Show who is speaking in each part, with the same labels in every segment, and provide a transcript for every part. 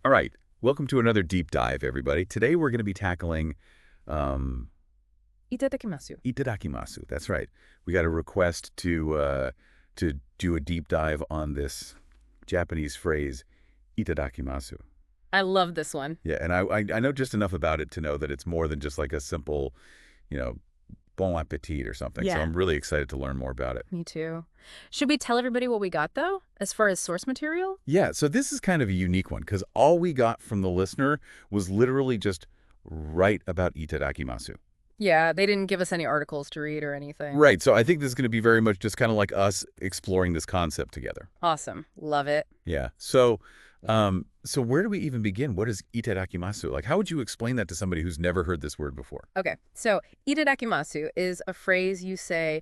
Speaker 1: All right, welcome to another deep dive, everybody. Today we're going to be tackling um,
Speaker 2: いただきます。
Speaker 1: Itadakimasu. That's right. We got a request to do a deep dive on this Japanese phrase, Itadakimasu.
Speaker 2: I love this one.
Speaker 1: Yeah, and I know just enough about it to know that it's more than just like a simple, you know, bon appetit or something. So
Speaker 2: Yeah.
Speaker 1: I'm really excited to learn more about it.
Speaker 2: Me too. Should we tell everybody what we got, though, as far as source material?
Speaker 1: Yeah, so this is kind of a unique one because all we got from the listener was literally just right about Itadakimasu.
Speaker 2: Yeah, they didn't give us any articles to read or anything.
Speaker 1: Right. So I think this is going to be very much just kind of like us exploring this concept together.
Speaker 2: Awesome. Love it.
Speaker 1: Yeah. So where do we even begin? What is itadakimasu? Like, how would you explain that to somebody who's never heard this word before?
Speaker 2: Okay, so itadakimasu is a phrase you say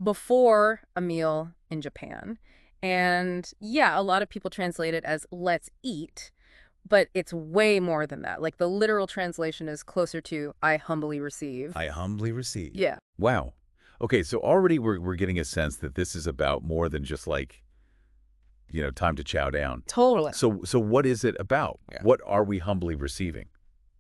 Speaker 2: before a meal in Japan. And yeah, a lot of people translate it as let's eat, but it's way more than that. Like the literal translation is closer to I humbly receive.
Speaker 1: I humbly receive.
Speaker 2: Yeah.
Speaker 1: Wow. Okay, so already we're getting a sense that this is about more than just like, time to chow down.
Speaker 2: Totally.
Speaker 1: So what is it about?
Speaker 2: Yeah.
Speaker 1: What are we humbly receiving?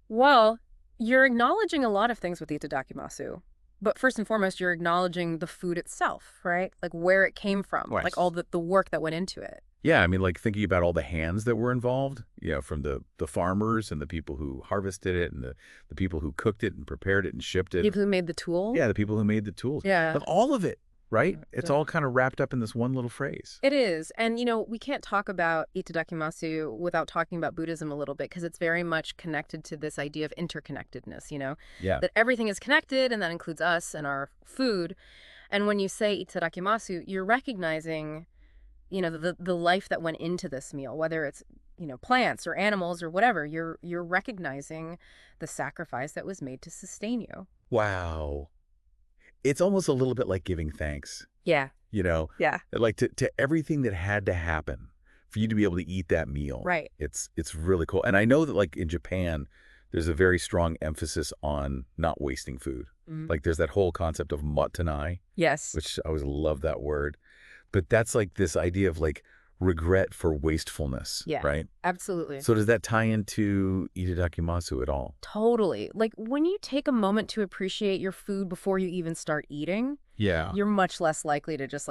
Speaker 2: Well, you're acknowledging a lot of things with itadakimasu. But first and foremost, you're acknowledging the food itself, right? Like where it came from,
Speaker 1: Right.
Speaker 2: like all the work that went into it.
Speaker 1: Yeah, I mean, like thinking about all the hands that were involved, from the farmers and the people who harvested it and the people who cooked it and prepared it and shipped it.
Speaker 2: People who made the tool.
Speaker 1: Yeah, the people who made the tools.
Speaker 2: Yeah.
Speaker 1: Like, all of it, right? It's
Speaker 2: Yeah.
Speaker 1: all kind of wrapped up in this one little phrase.
Speaker 2: It is. And, we can't talk about itadakimasu without talking about Buddhism a little bit because it's very much connected to this idea of interconnectedness,
Speaker 1: Yeah.
Speaker 2: that everything is connected and that includes us and our food. And when you say itadakimasu, you're recognizing, the life that went into this meal, whether it's, plants or animals or whatever, you're recognizing the sacrifice that was made to sustain you.
Speaker 1: Wow. It's almost a little bit like giving thanks,
Speaker 2: Yeah. Yeah.
Speaker 1: like to everything that had to happen for you to be able to eat that meal.
Speaker 2: Right.
Speaker 1: It's really cool. And I know that like in Japan, there's a very strong emphasis on not wasting food.
Speaker 2: Mhm.
Speaker 1: Like there's that whole concept of matanai,
Speaker 2: Yes.
Speaker 1: which I always love that word. But that's like this idea of like regret for wastefulness,
Speaker 2: Yeah.
Speaker 1: right?
Speaker 2: Absolutely.
Speaker 1: So does that tie into itadakimasu at all?
Speaker 2: Totally. Like when you take a moment to appreciate your food before you even start eating,
Speaker 1: Yeah.
Speaker 2: you're much less likely to just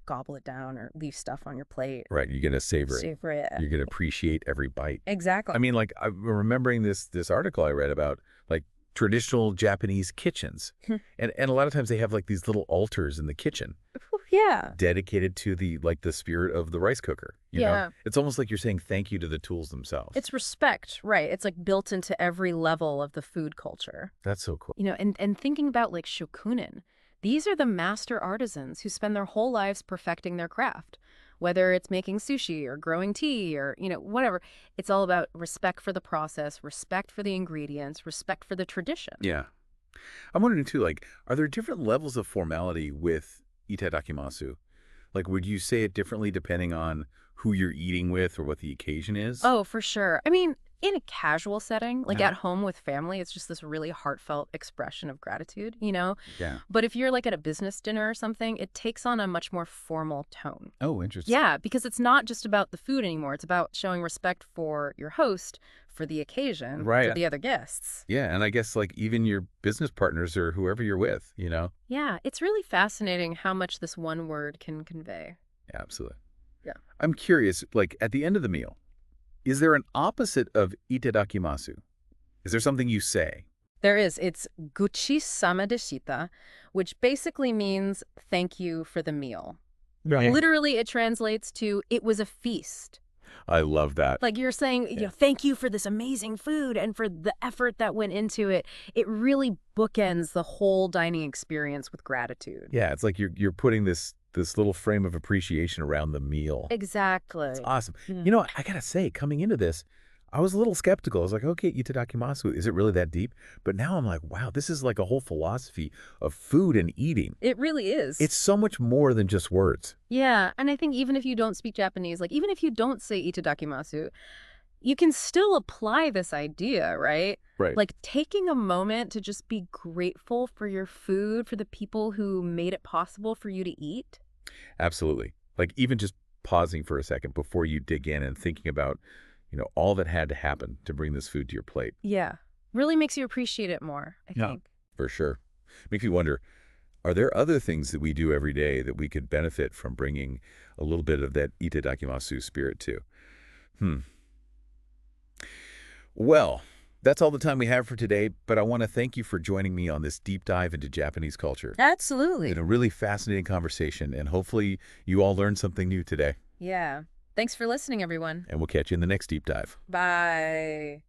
Speaker 2: gobble it down or leave stuff on your plate.
Speaker 1: Right. You're going to savor it.
Speaker 2: Savor it.
Speaker 1: You're going to appreciate every bite.
Speaker 2: Exactly.
Speaker 1: I mean, like I'm remembering this article I read about like traditional Japanese kitchens. and a lot of times they have like these little altars in the kitchen
Speaker 2: Yeah.
Speaker 1: dedicated to the spirit of the rice cooker. You know?
Speaker 2: Yeah.
Speaker 1: It's almost like you're saying thank you to the tools themselves.
Speaker 2: It's respect, right? It's like built into every level of the food culture.
Speaker 1: That's so cool.
Speaker 2: And thinking about like shokunin, these are the master artisans who spend their whole lives perfecting their craft. Whether it's making sushi or growing tea or, whatever. It's all about respect for the process, respect for the ingredients, respect for the tradition.
Speaker 1: Yeah. I'm wondering too, like, are there different levels of formality with itadakimasu? Like, would you say it differently depending on who you're eating with or what the occasion is?
Speaker 2: Oh, for sure. I mean, in a casual setting, like
Speaker 1: Yeah.
Speaker 2: at home with family, it's just this really heartfelt expression of gratitude,
Speaker 1: Yeah.
Speaker 2: But if you're like at a business dinner or something, it takes on a much more formal tone.
Speaker 1: Oh, interesting.
Speaker 2: Yeah, because it's not just about the food anymore. It's about showing respect for your host, for the occasion,
Speaker 1: Right.
Speaker 2: for the other guests.
Speaker 1: Yeah, and I guess like even your business partners or whoever you're with,
Speaker 2: Yeah, it's really fascinating how much this one word can convey.
Speaker 1: Absolutely.
Speaker 2: Yeah.
Speaker 1: I'm curious, like at the end of the meal, is there an opposite of itadakimasu? Is there something you say?
Speaker 2: There is. It's guchi-sama deshita, which basically means thank you for the meal.
Speaker 1: Right.
Speaker 2: Literally, it translates to it was a feast.
Speaker 1: I love that.
Speaker 2: Like you're saying, thank you for this amazing food and for the effort that went into it. It really bookends the whole dining experience with gratitude.
Speaker 1: Yeah, it's like you're putting this little frame of appreciation around the meal.
Speaker 2: Exactly.
Speaker 1: It's awesome.
Speaker 2: Yeah.
Speaker 1: I gotta say, coming into this, I was a little skeptical. I was like, okay, itadakimasu, is it really that deep? But now I'm like, wow, this is like a whole philosophy of food and eating.
Speaker 2: It really is.
Speaker 1: It's so much more than just words.
Speaker 2: Yeah, and I think even if you don't speak Japanese, like even if you don't say itadakimasu, you can still apply this idea, right?
Speaker 1: Right.
Speaker 2: Like taking a moment to just be grateful for your food, for the people who made it possible for you to eat.
Speaker 1: Absolutely. Like even just pausing for a second before you dig in and thinking about, all that had to happen to bring this food to your plate.
Speaker 2: Yeah. Really makes you appreciate it more, I think.
Speaker 1: For sure. Makes you wonder, are there other things that we do every day that we could benefit from bringing a little bit of that Itadakimasu spirit to? Well, that's all the time we have for today, but I want to thank you for joining me on this deep dive into Japanese culture.
Speaker 2: Absolutely.
Speaker 1: It's been a really fascinating conversation, and hopefully you all learned something new today.
Speaker 2: Yeah. Thanks for listening, everyone.
Speaker 1: And we'll catch you in the next deep dive.
Speaker 2: Bye.